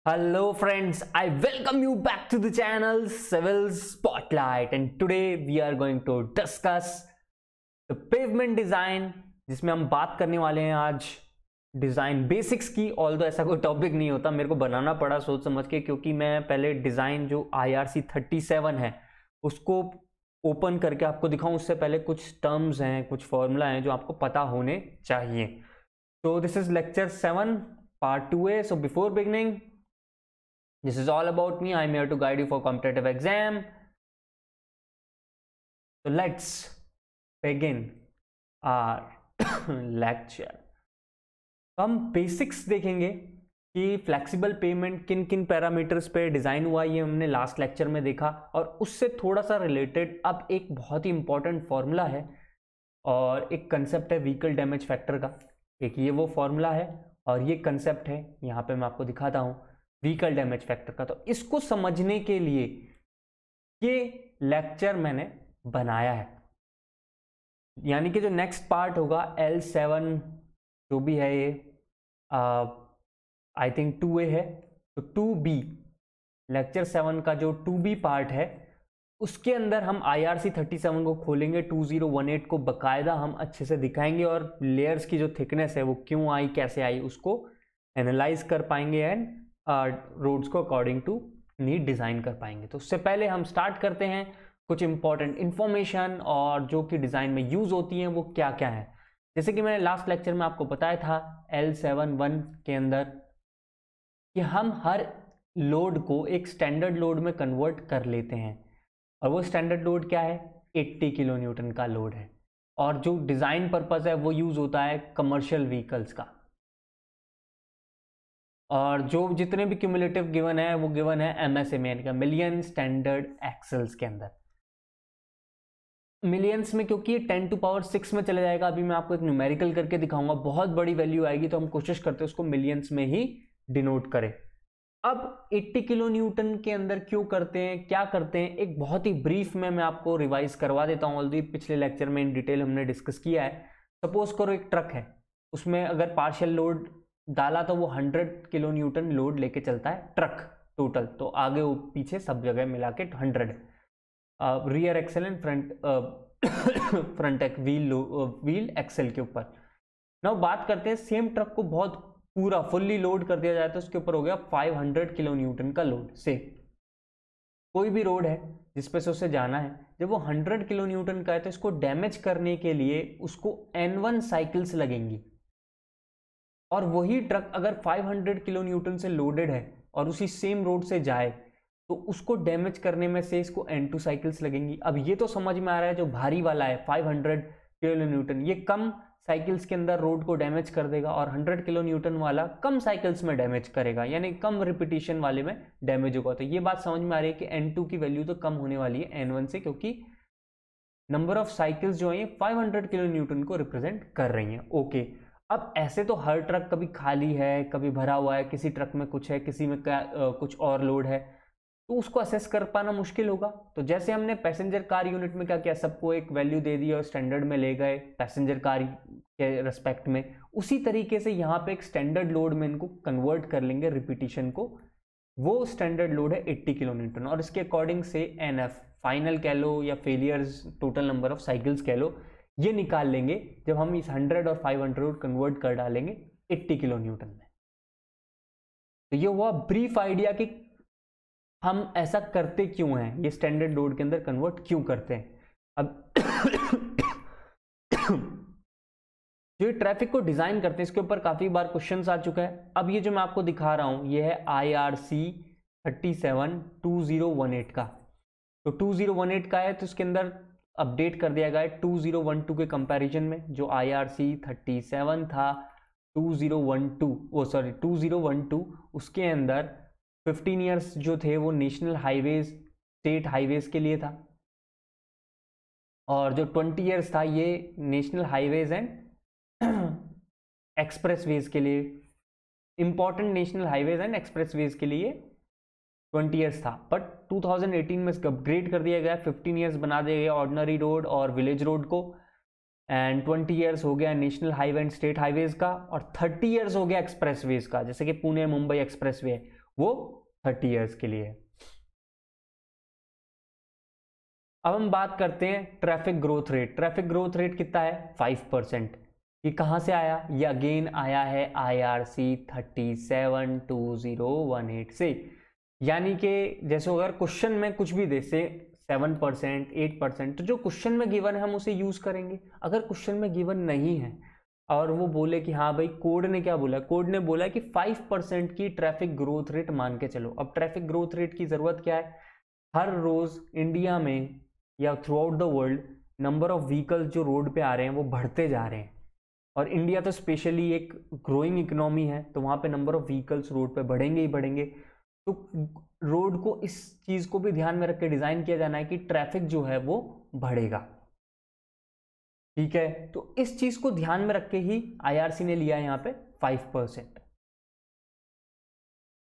Hello friends, I welcome you back to the channel Civil Spotlight and today we are going to discuss the pavement design जिसमें हम बात करने वाले हैं आज डिज़ाइन बेसिक्स की। ऑल्दो ऐसा कोई टॉपिक नहीं होता, मेरे को बनाना पड़ा सोच समझ के, क्योंकि मैं पहले डिज़ाइन जो IRC 37 है उसको ओपन करके आपको दिखाऊं उससे पहले कुछ टर्म्स हैं, कुछ फॉर्मूला हैं जो आपको पता होने चाहिए। तो this is lecture 7 part 2A। So before beginning, this is all about me. I'm here to guide you for competitive exam. So let's begin our lecture. हम बेसिक्स देखेंगे कि फ्लेक्सिबल पेमेंट किन किन पैरामीटर्स पे डिज़ाइन हुआ, ये हमने last lecture में देखा। और उससे थोड़ा सा रिलेटेड अब एक बहुत ही इंपॉर्टेंट फॉर्मूला है और एक कंसेप्ट है व्हीकल डैमेज फैक्टर का। एक ये वो फॉर्मूला है और ये कंसेप्ट है, यहाँ पे मैं आपको दिखाता हूँ, व्हीकल डैमेज फैक्टर का। तो इसको समझने के लिए ये लेक्चर मैंने बनाया है, यानी कि जो नेक्स्ट पार्ट होगा L7 जो भी है, ये आई थिंक 2A है, तो 2B लेक्चर 7 का जो 2B पार्ट है उसके अंदर हम IRC 37 को खोलेंगे, 2018 को बकायदा हम अच्छे से दिखाएंगे और लेयर्स की जो थिकनेस है वो क्यों आई, कैसे आई, उसको एनालाइज कर पाएंगे एंड रोड्स को अकॉर्डिंग टू नीड डिज़ाइन कर पाएंगे। तो उससे पहले हम स्टार्ट करते हैं कुछ इंपॉर्टेंट इंफॉर्मेशन और जो कि डिज़ाइन में यूज़ होती हैं वो क्या क्या है। जैसे कि मैंने लास्ट लेक्चर में आपको बताया था L7-1 के अंदर कि हम हर लोड को एक स्टैंडर्ड लोड में कन्वर्ट कर लेते हैं, और वो स्टैंडर्ड लोड क्या है, 80 किलो न्यूटन का लोड है। और जो डिज़ाइन पर्पज़ है वो यूज़ होता है कमर्शियल व्हीकल्स का। और जो जितने भी क्यूमुलेटिव गिवन है वो गिवन है MSMA का, मिलियन स्टैंडर्ड एक्सेल्स के अंदर, मिलियंस में, क्योंकि ये 10⁶ में चले जाएगा। अभी मैं आपको एक न्यूमेरिकल करके दिखाऊंगा, बहुत बड़ी वैल्यू आएगी, तो हम कोशिश करते हैं उसको मिलियंस में ही डिनोट करें। अब 80 किलो न्यूटन के अंदर क्यों करते हैं, क्या करते हैं, एक बहुत ही ब्रीफ में मैं आपको रिवाइज करवा देता हूँ। ऑलरेडी पिछले लेक्चर में इन डिटेल हमने डिस्कस किया है। सपोज करो एक ट्रक है, उसमें अगर पार्शियल लोड डाला तो वो 100 किलो न्यूटन लोड लेके चलता है ट्रक टोटल, तो आगे पीछे सब जगह मिला के 100, rear axle and front wheel axle के ऊपर। ना बात करते हैं सेम ट्रक को बहुत पूरा फुल्ली लोड कर दिया जाए तो उसके ऊपर हो गया 500 किलो न्यूटन का लोड। से कोई भी रोड है जिस पे से उसे जाना है, जब वो 100 किलो न्यूटन का है तो इसको डैमेज करने के लिए उसको N1 साइकिल्स लगेंगी। और वही ट्रक अगर 500 किलो न्यूटन से लोडेड है और उसी सेम रोड से जाए तो उसको डैमेज करने में से इसको N2 साइकिल्स लगेंगी। अब ये तो समझ में आ रहा है, जो भारी वाला है 500 किलो न्यूटन, ये कम साइकिल्स के अंदर रोड को डैमेज कर देगा, और 100 किलो न्यूटन वाला कम साइकिल्स में डैमेज करेगा, यानी कम रिपीटिशन वाले में डैमेज होगा। तो ये बात समझ में आ रही है कि N2 की वैल्यू तो कम होने वाली है N1 से, क्योंकि नंबर ऑफ साइकिल्स जो है 500 किलो न्यूटन को रिप्रेजेंट कर रही हैं। ओके, अब ऐसे तो हर ट्रक कभी खाली है, कभी भरा हुआ है, किसी ट्रक में कुछ है, किसी में कुछ और लोड है, तो उसको असेस कर पाना मुश्किल होगा। तो जैसे हमने पैसेंजर कार यूनिट में क्या किया, सबको एक वैल्यू दे दी और स्टैंडर्ड में ले गए पैसेंजर कार के रेस्पेक्ट में, उसी तरीके से यहाँ पे एक स्टैंडर्ड लोड में इनको कन्वर्ट कर लेंगे रिपीटिशन को। वो स्टैंडर्ड लोड है 80 किलो न्यूटन, और इसके अकॉर्डिंग से NF फाइनल कह लो या failures total number of cycles कह लो, ये निकाल लेंगे जब हम इस 100 और 500 कन्वर्ट कर डालेंगे 80 किलो न्यूटन में। तो ये हुआ ब्रीफ आइडिया कि हम ऐसा करते क्यों हैं, ये स्टैंडर्ड लोड के अंदर कन्वर्ट क्यों करते हैं। अब जो ट्रैफिक को डिजाइन करते हैं इसके ऊपर काफी बार क्वेश्चंस आ चुका है। अब ये जो मैं आपको दिखा रहा हूं ये है IRC 37 2018 का। तो 2018 का है तो इसके अंदर अपडेट कर दिया गया है 2012 के कंपैरिजन में। जो IRC 37 था 2012 उसके अंदर 15 ईयर्स जो थे वो नेशनल हाईवेज, स्टेट हाईवेज के लिए था, और जो 20 ईयर्स था ये नेशनल हाईवेज एंड एक्सप्रेसवेज के लिए, important national highways and expressways के लिए 20 ईयर्स था। बट 2018 में इसको अपग्रेड कर दिया गया, 15 ईयर्स बना दिया गया ऑर्डिनरी रोड और विलेज रोड को, एंड 20 ईयर्स हो गया national highway and state highways का, और 30 ईयर्स हो गया एक्सप्रेसवेज का, जैसे कि पुणे मुंबई एक्सप्रेसवे है वो 30 ईयर्स के लिए है। अब हम बात करते हैं traffic growth rate. Traffic growth rate कितना है? 5%। ये कहाँ से आया? ये अगेन आया है IRC 372018 से। यानी कि जैसे अगर क्वेश्चन में कुछ भी दे से 7%, 8%, तो जो क्वेश्चन में गिवन है हम उसे यूज करेंगे। अगर क्वेश्चन में गिवन नहीं है और वो बोले कि हाँ भाई कोड ने क्या बोला, कोड ने बोला कि 5% की ट्रैफिक ग्रोथ रेट मान के चलो। अब ट्रैफिक ग्रोथ रेट की जरूरत क्या है? हर रोज इंडिया में या through out the world number of vehicles जो रोड पे आ रहे हैं वो बढ़ते जा रहे हैं, और इंडिया तो स्पेशली एक ग्रोइंग इकोनॉमी है, तो वहाँ पे नंबर ऑफ व्हीकल्स रोड पे बढ़ेंगे ही बढ़ेंगे। तो रोड को इस चीज़ को भी ध्यान में रख के डिज़ाइन किया जाना है कि ट्रैफिक जो है वो बढ़ेगा। ठीक है, तो इस चीज़ को ध्यान में रख के ही IRC ने लिया है यहाँ पे 5%।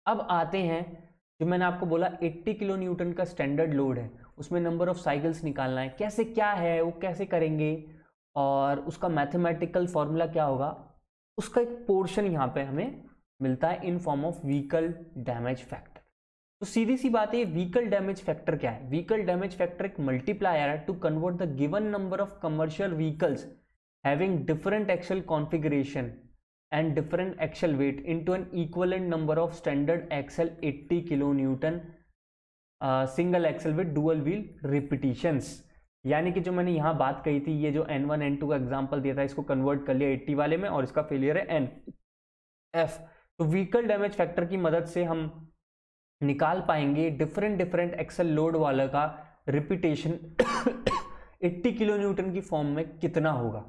अब आते हैं, जो मैंने आपको बोला 80 किलो न्यूटन का स्टैंडर्ड लोड है, उसमें नंबर ऑफ साइकिल्स निकालना है। कैसे, क्या है वो, कैसे करेंगे और उसका मैथमेटिकल फॉर्मूला क्या होगा, उसका एक पोर्शन यहाँ पे हमें मिलता है in form of vehicle damage factor. तो सीधी सी बात है, व्हीकल डैमेज फैक्टर क्या है? व्हीकल डैमेज फैक्टर एक मल्टीप्लायर है to convert the given number of commercial vehicles having different axle configuration and different axle weight into an equivalent number of standard axle 80 kilonewton single axle with dual wheel repetitions। यानी कि जो मैंने यहाँ बात कही थी, ये जो N1 N2 का एग्जांपल दिया था, इसको कन्वर्ट कर लिया 80 वाले में और इसका फेलियर है NF। तो व्हीकल डैमेज फैक्टर की मदद से हम निकाल पाएंगे डिफरेंट एक्सल लोड वाला का रिपीटेशन 80 किलो न्यूटन की फॉर्म में कितना होगा।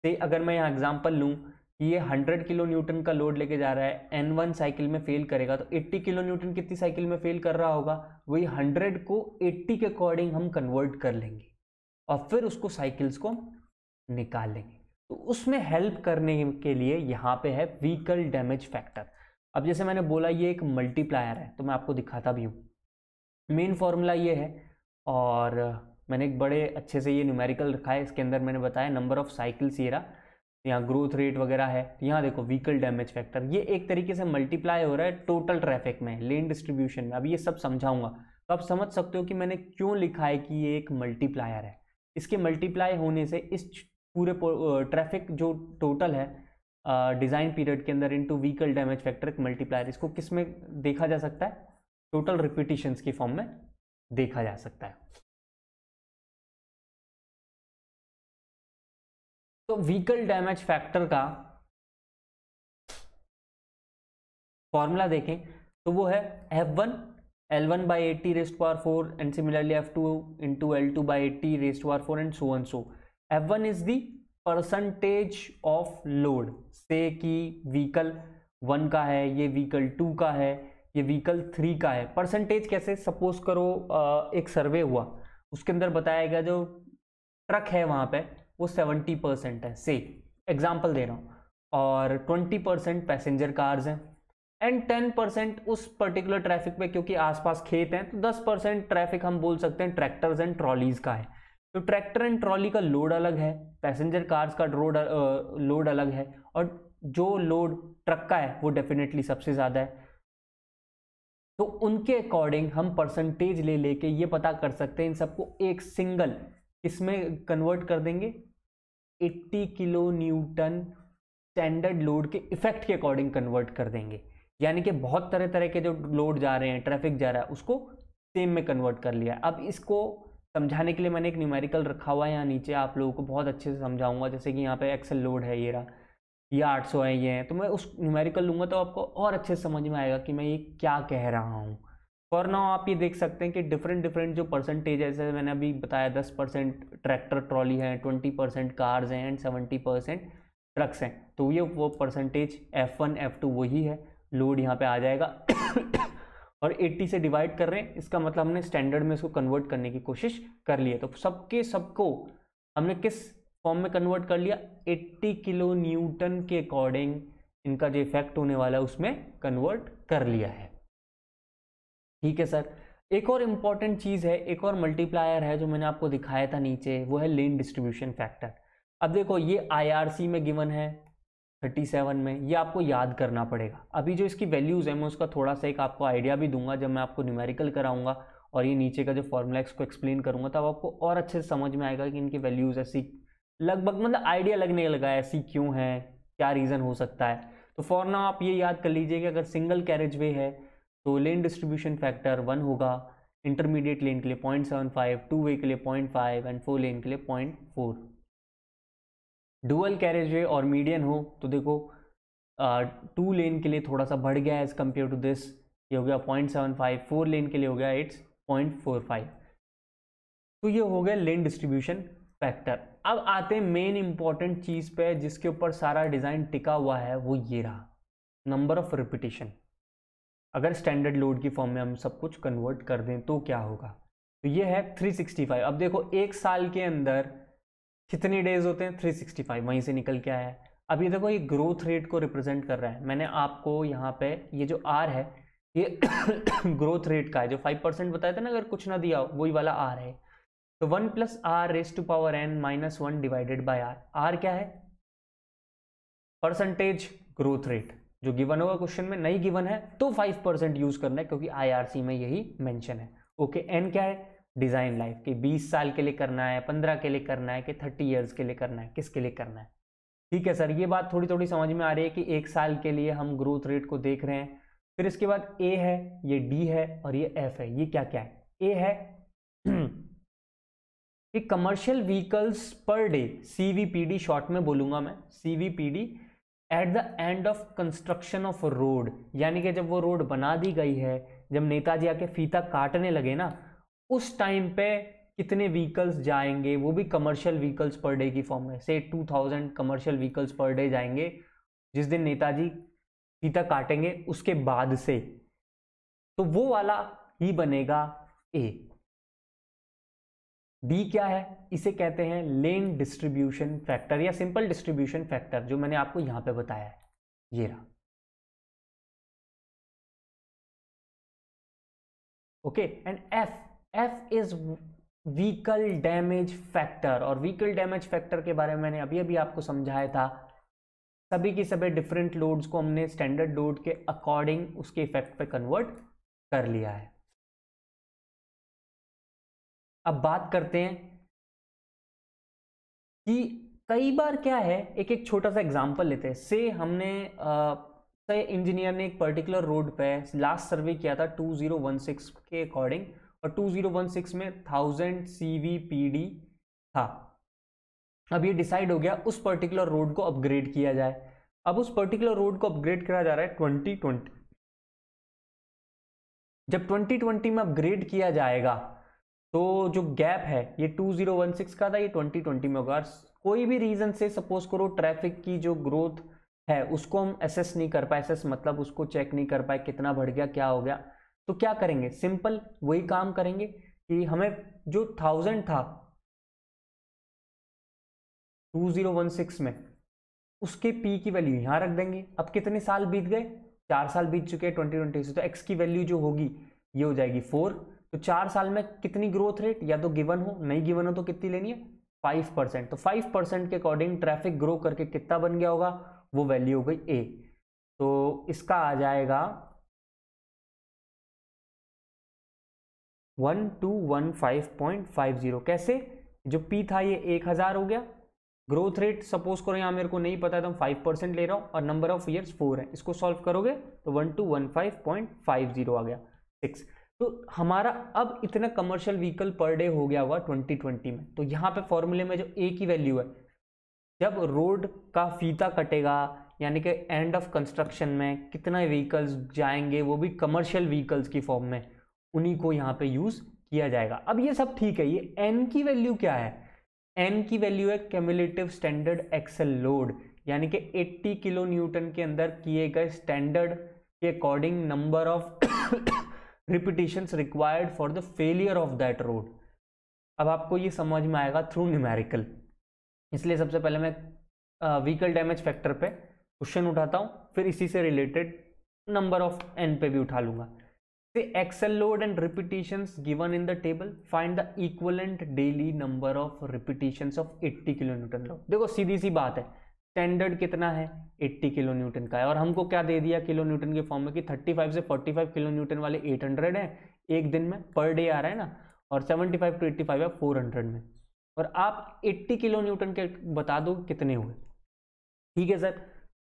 तो अगर मैं यहाँ एग्जांपल लूँ, ये 100 किलो न्यूटन का लोड लेके जा रहा है, N1 साइकिल में फेल करेगा, तो 80 किलो न्यूटन कितनी साइकिल में फेल कर रहा होगा? वही 100 को 80 के अकॉर्डिंग हम कन्वर्ट कर लेंगे और फिर उसको साइकिल्स को निकाल लेंगे। तो उसमें हेल्प करने के लिए यहाँ पे है व्हीकल डैमेज फैक्टर। अब जैसे मैंने बोला ये एक मल्टीप्लायर है, तो मैं आपको दिखाता भी हूँ। मेन फॉर्मूला ये है और मैंने एक बड़े अच्छे से ये न्यूमेरिकल रखा है, इसके अंदर मैंने बताया नंबर ऑफ साइकिल्स, ये रहा, यहाँ ग्रोथ रेट वगैरह है। यहाँ देखो व्हीकल डैमेज फैक्टर, ये एक तरीके से मल्टीप्लाई हो रहा है टोटल ट्रैफिक में, लेन डिस्ट्रीब्यूशन में। अभी ये सब समझाऊंगा, तो आप समझ सकते हो कि मैंने क्यों लिखा है कि ये एक मल्टीप्लायर है। इसके मल्टीप्लाई होने से इस पूरे ट्रैफिक जो टोटल है डिज़ाइन पीरियड के अंदर इनटू व्हीकल डैमेज फैक्टर एक मल्टीप्लायर, इसको किस में देखा जा सकता है? टोटल रिपीटिशंस की फॉर्म में देखा जा सकता है। तो व्हीकल डैमेज फैक्टर का फॉर्मूला देखें तो वो है F1 L1 by 80 raised to power 4 and similarly F2 into L2 by 80 raised to power 4 and so on so। F1 is the percentage of load, से कि व्हीकल 1 का है, ये व्हीकल 2 का है, ये व्हीकल 3 का है। परसेंटेज कैसे? सपोज करो एक सर्वे हुआ, उसके अंदर बताया गया जो ट्रक है वहाँ पे वो 70% है, से एग्जाम्पल दे रहा हूँ, और 20% पैसेंजर कार्स हैं एंड 10% उस पर्टिकुलर ट्रैफिक पे, क्योंकि आसपास खेत हैं, तो 10% ट्रैफिक हम बोल सकते हैं ट्रैक्टर्स एंड ट्रॉलीज का है। तो ट्रैक्टर एंड ट्रॉली का लोड अलग है, पैसेंजर कार्स का लोड अलग है, और जो लोड ट्रक का है वो डेफिनेटली सबसे ज़्यादा है। तो उनके अकॉर्डिंग हम परसेंटेज ले लेके ये पता कर सकते हैं, इन सबको एक सिंगल इसमें कन्वर्ट कर देंगे 80 किलो न्यूटन स्टैंडर्ड लोड के इफेक्ट के अकॉर्डिंग कन्वर्ट कर देंगे। यानी कि बहुत तरह तरह के जो लोड जा रहे हैं, ट्रैफिक जा रहा है, उसको सेम में कन्वर्ट कर लिया। अब इसको समझाने के लिए मैंने एक न्यूमेरिकल रखा हुआ है यहाँ नीचे, आप लोगों को बहुत अच्छे से समझाऊंगा। जैसे कि यहाँ पे एक्सल लोड है, ये रहा, ये 800 है, ये है, तो मैं उस न्यूमेरिकल लूँगा तो आपको और अच्छे से समझ में आएगा कि मैं ये क्या कह रहा हूँ। फॉर नाउ आप ये देख सकते हैं कि डिफरेंट जो परसेंटेज है, जैसे मैंने अभी बताया 10% ट्रैक्टर ट्रॉली है, 20% कार्स हैं एंड 70% ट्रक्स हैं। तो ये वो परसेंटेज F1 F2 वही है, लोड यहाँ पे आ जाएगा और 80 से डिवाइड कर रहे हैं, इसका मतलब हमने स्टैंडर्ड में इसको कन्वर्ट करने की कोशिश कर ली है। तो सबको हमने किस फॉर्म में कन्वर्ट कर लिया? 80 किलो न्यूटन के अकॉर्डिंग इनका जो इफेक्ट होने वाला है उसमें कन्वर्ट कर लिया है। ठीक है सर। एक और इम्पॉर्टेंट चीज़ है, एक और मल्टीप्लायर है जो मैंने आपको दिखाया था नीचे, वो है लेन डिस्ट्रीब्यूशन फैक्टर। अब देखो ये IRC में गिवन है, 37 में, ये आपको याद करना पड़ेगा। अभी जो इसकी वैल्यूज़ है मैं उसका थोड़ा सा एक आपको आइडिया भी दूंगा जब मैं आपको न्यूमेरिकल कराऊंगा और ये नीचे का जो फॉर्मूला इसको एक्सप्लेन करूंगा, तब आपको और अच्छे से समझ में आएगा कि इनकी वैल्यूज़ ऐसी लगभग मतलब आइडिया लगने लगा है ऐसी क्यों है, क्या रीज़न हो सकता है। तो फॉर नाउ आप ये याद कर लीजिए कि अगर सिंगल कैरेज वे है तो लेन डिस्ट्रीब्यूशन फैक्टर 1 होगा, इंटरमीडिएट लेन के लिए 0.75, 2 वे के लिए 0.5 एंड 4 लेन के लिए 0.4। डुअल कैरेज वे और मीडियन हो तो देखो 2 लेन के लिए थोड़ा सा बढ़ गया है एज कम्पेयर टू दिस, ये हो गया 0.75, 4 लेन के लिए हो गया इट्स 0.45। तो ये हो गया लेन डिस्ट्रीब्यूशन फैक्टर। अब आते हैं मेन इंपॉर्टेंट चीज पे जिसके ऊपर सारा डिजाइन टिका हुआ है, वो ये रहा, नंबर ऑफ रिपीटिशन। अगर स्टैंडर्ड लोड की फॉर्म में हम सब कुछ कन्वर्ट कर दें तो क्या होगा, तो ये है 365। अब देखो एक साल के अंदर कितने डेज होते हैं, 365, वहीं से निकल के आया है। अब ये देखो ये ग्रोथ रेट को रिप्रेजेंट कर रहा है। मैंने आपको यहाँ पे ये जो आर है ये ग्रोथ रेट का है, जो 5% बताया था ना, अगर कुछ ना दिया वही वाला आर है। तो 1 + r⁻n-1 divided by are. Are क्या है, परसेंटेज ग्रोथ रेट, जो गिवन होगा क्वेश्चन में, नहीं गिवन है तो 5% यूज करना है क्योंकि IRC में यही मेंशन है। ओके, एन क्या है, डिजाइन लाइफ, कि 20 साल के लिए करना है, 15 के लिए करना है, कि 30 ईयर्स के लिए करना है, किसके लिए करना है। ठीक है सर, ये बात थोड़ी थोड़ी समझ में आ रही है कि एक साल के लिए हम ग्रोथ रेट को देख रहे हैं। फिर इसके बाद ए है, ये डी है और ये एफ है। ये क्या क्या है, ए है कि commercial vehicles per day, CVPD short में बोलूंगा मैं, CVPD at the end of construction of road, यानी कि जब वो रोड बना दी गई है, जब नेताजी आके फीता काटने लगे ना, उस टाइम पे कितने व्हीकल्स जाएंगे, वो भी कमर्शियल व्हीकल्स पर डे की फॉर्म में, से 2000 कमर्शियल व्हीकल्स पर डे जाएंगे जिस दिन नेताजी फीता काटेंगे उसके बाद से, तो वो वाला ही बनेगा ए। डी क्या है, इसे कहते हैं लेन डिस्ट्रीब्यूशन फैक्टर या सिंपल डिस्ट्रीब्यूशन फैक्टर, जो मैंने आपको यहां पे बताया है, ये रहा। Okay, and F is vehicle damage factor. और व्हीकल डैमेज फैक्टर के बारे में मैंने अभी अभी आपको समझाया था। सभी की सभी डिफरेंट लोड्स को हमने स्टैंडर्ड लोड के अकॉर्डिंग उसके इफेक्ट पे कन्वर्ट कर लिया है। अब बात करते हैं कि कई बार क्या है, एक एक छोटा सा एग्जांपल लेते हैं। से हमने इंजीनियर ने एक पर्टिकुलर रोड पे लास्ट सर्वे किया था 2016 के अकॉर्डिंग, और 2016 में 1000 CVPD था। अब ये डिसाइड हो गया उस पर्टिकुलर रोड को अपग्रेड किया जाए। अब उस पर्टिकुलर रोड को अपग्रेड करा जा रहा है 2020। जब 2020 में अपग्रेड किया जाएगा तो जो गैप है ये 2016 का था, ये 2020 में होगा। कोई भी रीजन से सपोज करो ट्रैफिक की जो ग्रोथ है उसको हम एसेस नहीं कर पाए, एसेस मतलब उसको चेक नहीं कर पाए कितना बढ़ गया क्या हो गया, तो क्या करेंगे, सिंपल वही काम करेंगे कि हमें जो 1000 था 2016 में, उसके पी की वैल्यू यहां रख देंगे। अब कितने साल बीत गए, 4 साल बीत चुके हैं 2020 से, तो एक्स की वैल्यू जो होगी ये हो जाएगी 4। तो 4 साल में कितनी ग्रोथ रेट, या तो गिवन हो, नहीं गिवन हो तो कितनी लेनी है, 5%। तो 5% के अकॉर्डिंग ट्रैफिक ग्रो करके कितना बन गया होगा, वो वैल्यू हो गई ए। तो इसका आ जाएगा 1215.50। कैसे, जो पी था ये 1000 हो गया, ग्रोथ रेट सपोज करो यहां मेरे को नहीं पता है तो 5% ले रहा हूं, और नंबर ऑफ ईयर्स 4 है, इसको सॉल्व करोगे तो 1215.50 आ गया 6। तो हमारा अब इतना कमर्शियल व्हीकल पर डे हो गया हुआ 2020 में। तो यहाँ पे फॉर्मूले में जो ए की वैल्यू है, जब रोड का फीता कटेगा यानी कि एंड ऑफ कंस्ट्रक्शन में कितना व्हीकल्स जाएंगे, वो भी कमर्शियल व्हीकल्स की फॉर्म में, उन्हीं को यहाँ पे यूज किया जाएगा। अब ये सब ठीक है, ये एन की वैल्यू क्या है, एन की वैल्यू है क्यूमुलेटिव स्टैंडर्ड एक्सल लोड, यानी कि 80 किलो न्यूटन के अंदर किए गए स्टैंडर्ड के according number of repetitions required for the failure of that road. अब आपको ये समझ में आएगा थ्रू न्यूमेरिकल, इसलिए सबसे पहले मैं व्हीकल डैमेज फैक्टर पे क्वेश्चन उठाता हूं, फिर इसी से रिलेटेड नंबर ऑफ एन पे भी उठा लूंगा। Axle load and repetitions given in the table, find the equivalent daily number of repetitions of 80 kilo newton load. देखो सीधी सी बात है, स्टैंडर्ड कितना है 80 किलो न्यूटन का है, और हमको क्या दे दिया किलो न्यूटन के फॉर्म में कि 35 से 45 किलो न्यूटन वाले 800 है एक दिन में, पर डे आ रहा है ना, और 75 to 85 है 400 में, और आप 80 किलो न्यूटन के बता दो कितने हुए। ठीक है सर,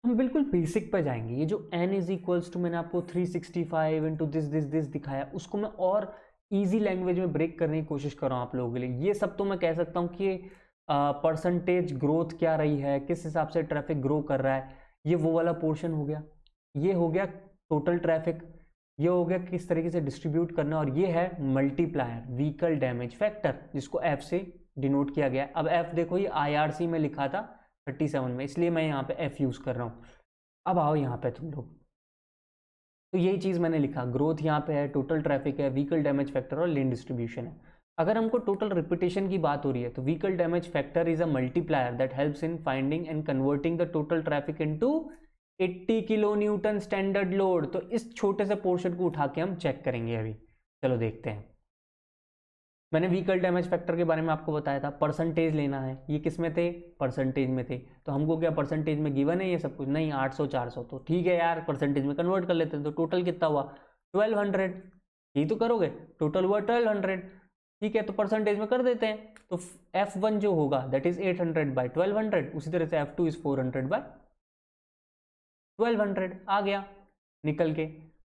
हम बिल्कुल बेसिक पे जाएंगे। ये जो n इज इक्वल्स टू मैंने आपको 365 इंटू दिस दिखाया, उसको मैं और इजी लैंग्वेज में ब्रेक करने की कोशिश कर रहा हूँ आप लोगों के लिए। ये सब तो मैं कह सकता हूँ कि परसेंटेज ग्रोथ क्या रही है, किस हिसाब से ट्रैफिक ग्रो कर रहा है, ये वो वाला पोर्शन हो गया। ये हो गया टोटल ट्रैफिक, ये हो गया किस तरीके से डिस्ट्रीब्यूट करना, और ये है मल्टीप्लायर व्हीकल डैमेज फैक्टर, जिसको एफ से डिनोट किया गया। अब एफ देखो ये IRC में लिखा था 37 में, इसलिए मैं यहाँ पे एफ यूज कर रहा हूँ। अब आओ यहाँ पे तुम लोग, तो यही चीज मैंने लिखा, ग्रोथ यहाँ पे है, टोटल ट्रैफिक है, व्हीकल डैमेज फैक्टर और लेन डिस्ट्रीब्यूशन है। अगर हमको टोटल रिपीटेशन की बात हो रही है तो vehicle damage factor is a multiplier that helps in finding and converting the total traffic into 80 kilo Newton standard load. तो इस छोटे से पोर्शन को उठा के हम चेक करेंगे अभी, चलो देखते हैं। मैंने व्हीकल डैमेज फैक्टर के बारे में आपको बताया था, परसेंटेज लेना है, ये किस में थे परसेंटेज में थे, तो हमको क्या परसेंटेज में गिवन है ये सब कुछ, नहीं 800 400, तो ठीक है यार परसेंटेज में कन्वर्ट कर लेते हैं। तो टोटल कितना हुआ 1200, यही तो करोगे, टोटल हुआ 1200, ठीक है, तो परसेंटेज में कर देते हैं। तो F1 जो होगा दैट इज 800 बाई 1200, उसी तरह से F2 इज 400 बाई 1200, आ गया निकल के।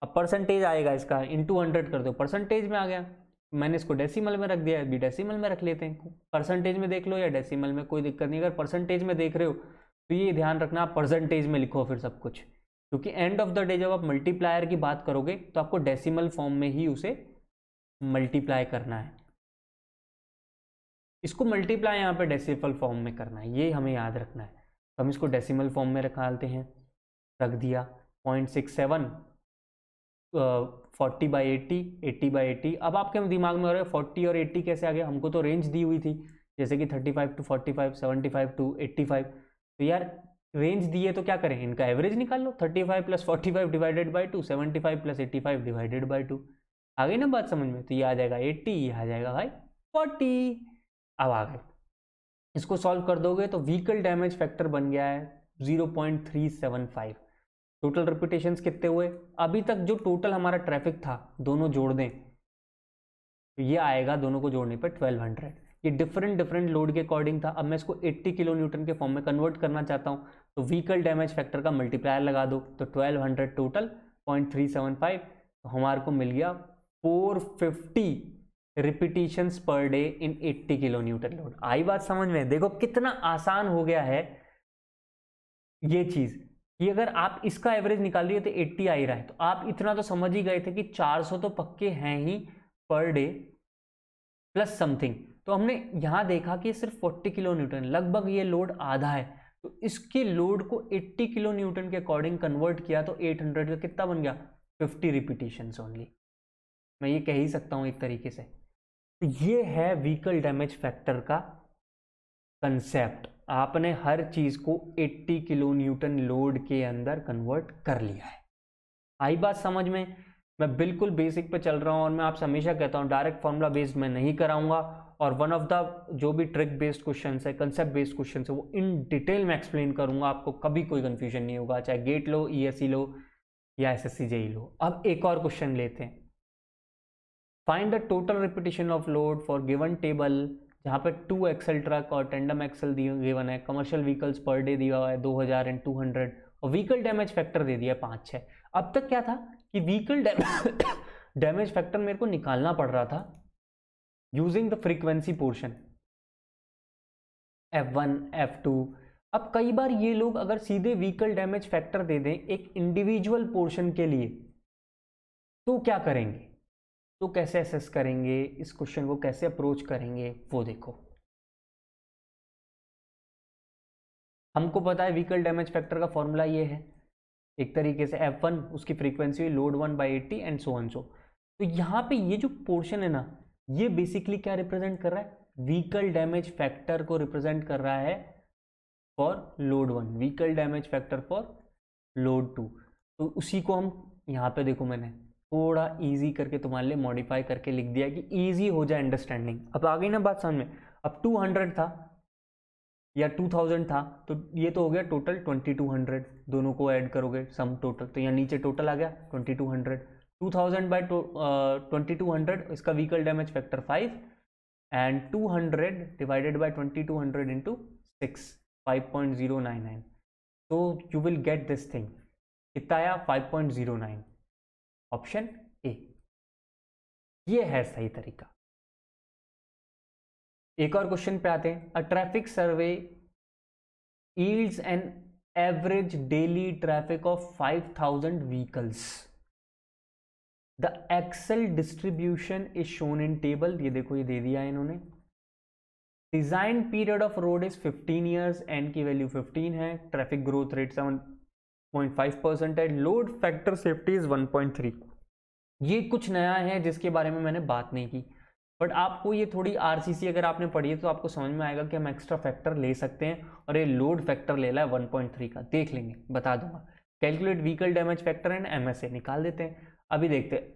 अब परसेंटेज आएगा इसका इंटू 100 कर दो, परसेंटेज में आ गया। मैंने इसको डेसिमल में रख दिया, अभी डेसिमल में रख लेते हैं, परसेंटेज में देख लो या डेसिमल में, कोई दिक्कत नहीं। अगर परसेंटेज में देख रहे हो तो ये ध्यान रखना आप परसेंटेज में लिखो फिर सब कुछ, क्योंकि एंड ऑफ द डे जब आप मल्टीप्लायर की बात करोगे तो आपको डेसिमल फॉर्म में ही उसे मल्टीप्लाई करना है, इसको मल्टीप्लाई यहाँ पे डेसिमल फॉर्म में करना है, ये हमें याद रखना है। तो हम इसको डेसिमल फॉर्म में रखते हैं, रख दिया 0.67 40 बाई 80, 80 बाई 80। अब आपके दिमाग में हो रहा है 40 और 80 कैसे आ गया, हमको तो रेंज दी हुई थी जैसे कि 35 to 45, 75 to 85, तो यार रेंज दी है तो क्या करें, इनका एवरेज निकाल लो, 35 + 45 डिवाइडेड बाई 2, 75 + 85 डिवाइडेड बाई 2, आ गई ना बात समझ में। तो ये आ जाएगा 80, ये आ जाएगा भाई 40। अब आ गए, इसको सॉल्व कर दोगे तो व्हीकल डैमेज फैक्टर बन गया है 0.375। टोटल रिपीटेशंस कितने हुए, अभी तक जो टोटल हमारा ट्रैफिक था दोनों जोड़ दें तो ये आएगा, दोनों को जोड़ने पर 1200। ये डिफरेंट लोड के अकॉर्डिंग था। अब मैं इसको 80 किलो न्यूटन के फॉर्म में कन्वर्ट करना चाहता हूँ, तो व्हीकल डैमेज फैक्टर का मल्टीप्लायर लगा दो, तो 1200 टोटल 0.375, तो हमारे को मिल गया 450 repetitions per day in 80 kilo newton load. आई बात समझ में, देखो कितना आसान हो गया है ये चीज, कि अगर आप इसका एवरेज निकाल लिए तो 80 आ ही रहा है, तो आप इतना तो समझ ही गए थे कि 400 तो पक्के हैं ही पर डे प्लस समथिंग। तो हमने यहां देखा कि सिर्फ 40 किलो न्यूटन, लगभग ये लोड आधा है, तो इसके लोड को 80 किलो न्यूटन के अकॉर्डिंग कन्वर्ट किया तो 800 का कितना बन गया 50 रिपीटिशंस ओनली, मैं ये कह ही सकता हूं एक तरीके से। तो ये है व्हीकल डैमेज फैक्टर का कंसेप्ट, आपने हर चीज को 80 किलो न्यूटन लोड के अंदर कन्वर्ट कर लिया है। आई बात समझ में, मैं बिल्कुल बेसिक पे चल रहा हूं, और मैं आपसे हमेशा कहता हूं डायरेक्ट फॉर्मूला बेस्ड मैं नहीं कराऊंगा, और वन ऑफ द जो भी ट्रिक बेस्ड क्वेश्चन है, कंसेप्ट बेस्ड क्वेश्चन है, वो इन डिटेल में एक्सप्लेन करूंगा, आपको कभी कोई कंफ्यूजन नहीं होगा, चाहे गेट लो, ESE लो या SSC JEE लो। अब एक और क्वेश्चन लेते हैं, find the total repetition of load for given table, जहाँ पे 2 एक्सल ट्रक और टेंडम एक्सल गिवन है, कमर्शियल व्हीकल्स पर डे दिया हुआ है 2000 एंड 200, और व्हीकल डैमेज फैक्टर दे दिया है 5-6। अब तक क्या था कि व्हीकल डैमेज फैक्टर मेरे को निकालना पड़ रहा था using the frequency portion F1 F2। अब कई बार ये लोग अगर सीधे व्हीकल डैमेज फैक्टर दे दें एक इंडिविजुअल पोर्शन के लिए तो क्या करेंगे, तो कैसे असेस करेंगे, इस क्वेश्चन को कैसे अप्रोच करेंगे वो देखो। हमको पता है व्हीकल डैमेज फैक्टर का फॉर्मूला ये है, एक तरीके से F1 उसकी फ्रीक्वेंसी हुई load 1/80 and so on so. तो यहाँ पे ये जो पोर्शन है ना, ये बेसिकली क्या रिप्रेजेंट कर रहा है, व्हीकल डैमेज फैक्टर को रिप्रेजेंट कर रहा है for load 1, vehicle damage factor for load 2। तो उसी को हम यहाँ पे देखो मैंने थोड़ा इजी करके तुम्हारे लिए मॉडिफाई करके लिख दिया कि इजी हो जाए अंडरस्टैंडिंग। अब आ गई ना बात समझ में। अब 200 था, या 2000 था, तो ये तो हो गया टोटल 2200, दोनों को ऐड करोगे सम टोटल, तो यहाँ नीचे टोटल आ गया 2200, 2000 बाई 2200, इसका vehicle damage factor 5 and 200 divided by 2200 into 6, 5.099, तो you will get this thing, कितना आया 5.09, ऑप्शन ए, ये है सही तरीका। एक और क्वेश्चन पे आते हैं। A traffic survey yields an average daily traffic of 5000 vehicles, the axle distribution is shown in table, ये देखो ये दे दिया है इन्होंने। Design period of road is 15 years, N की वैल्यू 15 है, ट्रैफिक ग्रोथ रेट 7.5% है, लोड फैक्टर सेफ्टी इज 1.3। ये कुछ नया है जिसके बारे में मैंने बात नहीं की, बट आपको ये थोड़ी आरसीसी अगर आपने पढ़ी है तो आपको समझ में आएगा कि हम एक्स्ट्रा फैक्टर ले सकते हैं, और ये लोड फैक्टर ले रहा है 1.3 का, देख लेंगे, बता दूंगा। Calculate vehicle damage factor and MSA निकाल देते हैं। अभी देखते हैं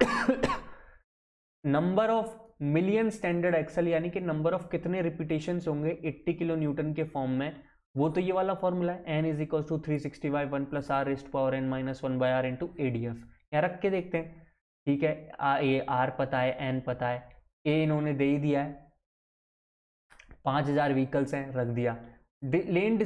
number of million standard axle, यानी कि नंबर ऑफ कितने रिपीटेशन होंगे 80 किलो न्यूटन के फॉर्म में, वो तो ये वाला फॉर्मूला है, n is equal to 360/1 plus R raised power n minus 1/r into ADF। यहाँ रख के देखते हैं, ठीक है, ये आर पता है, एन पता है, ए इन्होंने दे ही दिया है, 5000 व्हीकल्स हैं, रख दिया। लेन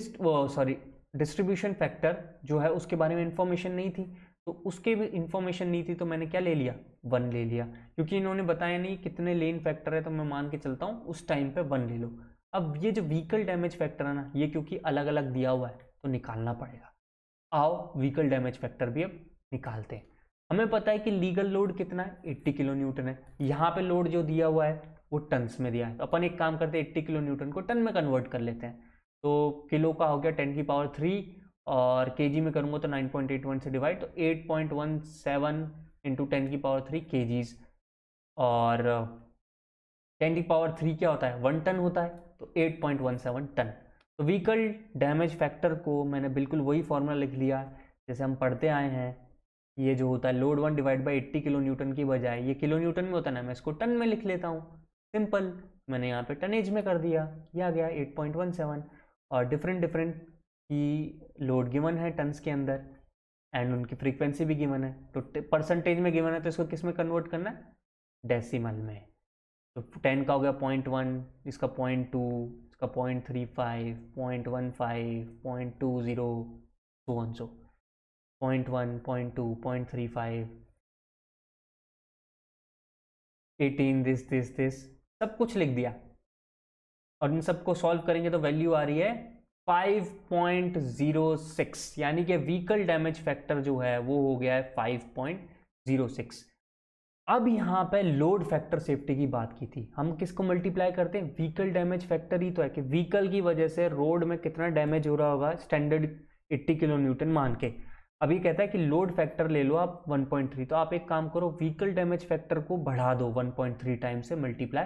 डिस्ट्रीब्यूशन फैक्टर जो है उसके बारे में इंफॉर्मेशन नहीं थी, तो उसके भी इंफॉर्मेशन नहीं थी, तो मैंने क्या ले लिया 1 ले लिया, क्योंकि इन्होंने बताया नहीं कितने लेन फैक्टर है, तो मैं मान के चलता हूँ उस टाइम पे 1 ले लो। अब ये जो व्हीकल डैमेज फैक्टर है ना, ये क्योंकि अलग अलग दिया हुआ है तो निकालना पड़ेगा। आओ व्हीकल डैमेज फैक्टर भी अब निकालते हैं। हमें पता है कि लीगल लोड कितना है 80 किलो न्यूटन है, यहाँ पे लोड जो दिया हुआ है वो टन्स में दिया है, तो अपन एक काम करते हैं 80 किलो न्यूटन को टन में कन्वर्ट कर लेते हैं, तो किलो का हो गया 10 की पावर 3 और केजी में करूँगा तो 9.81 से डिवाइड, तो 8.17 इंटू 10 की पावर 3 केजीज, और 10 की पावर 3 क्या होता है 1 टन होता है, तो 8.17 टन। तो व्हीकल डैमेज फैक्टर को मैंने बिल्कुल वही फॉर्मूला लिख लिया जैसे हम पढ़ते आए हैं, ये जो होता है load 1 divide by 80 kilo Newton की बजाय ये किलो न्यूटन में होता है ना, मैं इसको टन में लिख लेता हूँ, सिंपल, मैंने यहाँ पे टनेज में कर दिया, ये आ गया 8.17, और डिफरेंट की लोड गिवन है टन्स के अंदर एंड उनकी फ्रीक्वेंसी भी गिवन है, तो परसेंटेज में गिवन है, तो इसको किस में कन्वर्ट करना है, डेसिमल में, तो 10 का हो गया 0.1, इसका 0.2, इसका 0.35, 0.15, 0.20, so on so 0.1, 0.2, 0.35, 18, दिस सब कुछ लिख दिया, और इन सबको सॉल्व करेंगे तो वैल्यू आ रही है 5.06, यानी कि व्हीकल डैमेज फैक्टर जो है वो हो गया है 5.06। अब यहाँ पे लोड फैक्टर सेफ्टी की बात की थी, हम किसको मल्टीप्लाई करते हैं, व्हीकल डैमेज फैक्टर ही तो है, कि व्हीकल की वजह से रोड में कितना डैमेज हो रहा होगा स्टैंडर्ड 80 किलो न्यूटन मान के। अभी कहता है कि लोड फैक्टर ले लो आप 1.3, तो आप एक काम करो व्हीकल डैमेज फैक्टर को बढ़ा दो 1.3 टाइम से मल्टीप्लाई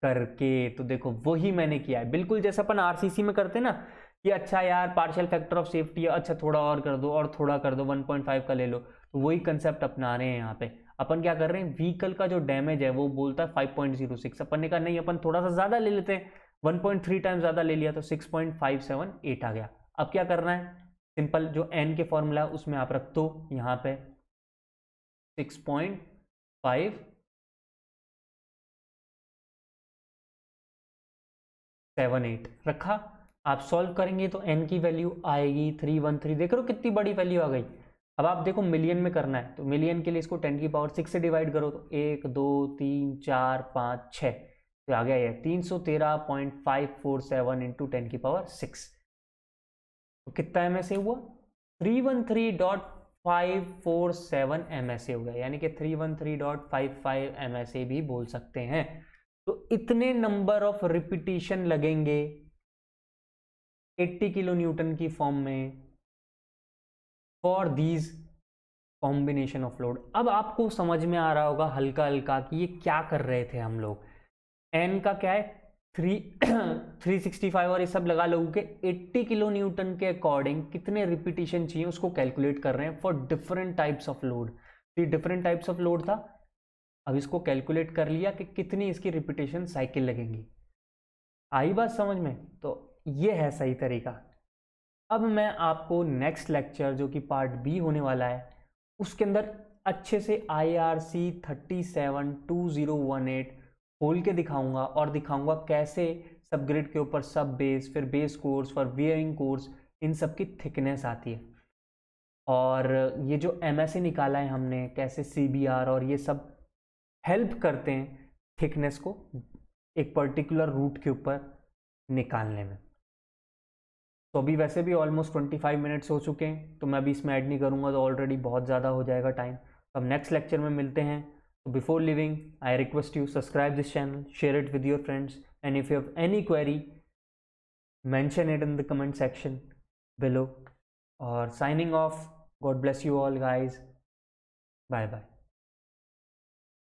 करके, तो देखो वही मैंने किया है, बिल्कुल जैसा अपन आरसीसी में करते ना कि अच्छा यार पार्शियल फैक्टर ऑफ सेफ्टी है, अच्छा थोड़ा और कर दो और थोड़ा कर दो 1.5 का ले लो, तो वही कंसेप्ट अपना रहे हैं यहाँ पे। अपन क्या कर रहे हैं, व्हीकल का जो डैमेज है वो बोलता है 5.06, अपन ने कहा नहीं अपन थोड़ा सा ज्यादा ले लेते हैं, 1.3 टाइम ज्यादा ले लिया तो 6.578 आ गया। अब क्या करना है, सिंपल जो n के फॉर्मूला उसमें आप रख दो यहाँ पे 6.578 रखा, आप सॉल्व करेंगे तो n की वैल्यू आएगी 313, देख रहे हो कितनी बड़ी वैल्यू आ गई। अब आप देखो मिलियन में करना है, तो मिलियन के लिए इसको 10 की पावर 6 से डिवाइड करो, तो 1 2 3 4 5 6, तो आ गया ये 313.547 इंटू 10 की पावर 6, तो कितना MSA हुआ 313.547 MSA हो गया, यानी कि 313.55 MSA भी बोल सकते हैं। तो इतने नंबर ऑफ रिपीटिशन लगेंगे 80 किलो न्यूटन की फॉर्म में for these combination of load. अब आपको समझ में आ रहा होगा हल्का हल्का कि ये क्या कर रहे थे हम लोग, एन का क्या है 365 और ये सब लगा लोगों के 80 किलो न्यूटन के अकॉर्डिंग कितने रिपीटिशन चाहिए उसको कैलकुलेट कर रहे हैं for different types of load. तो डिफरेंट टाइप्स ऑफ लोड था, अब इसको कैलकुलेट कर लिया कि कितनी इसकी रिपीटेशन साइकिल लगेंगी। आई बात समझ में, तो ये है सही तरीका। अब मैं आपको नेक्स्ट लेक्चर जो कि पार्ट बी होने वाला है उसके अंदर अच्छे से IRC 372018 खोल के दिखाऊंगा और दिखाऊंगा कैसे सब ग्रिड के ऊपर सब बेस, फिर बेस कोर्स, फिर वियरिंग कोर्स, इन सब की थिकनेस आती है। और ये जो MSE निकाला है हमने, कैसे CBR और ये सब हेल्प करते हैं थिकनेस को एक पर्टिकुलर रूट के ऊपर निकालने में। तो अभी वैसे भी ऑलमोस्ट 25 मिनट्स हो चुके हैं, तो मैं अभी इसमें ऐड नहीं करूँगा तो ऑलरेडी बहुत ज़्यादा हो जाएगा टाइम। तो अब नेक्स्ट लेक्चर में मिलते हैं। तो before living I request you subscribe this channel, share it with your friends, and if you have any query mention it in the comment section below. Or signing off, God bless you all guys, bye bye.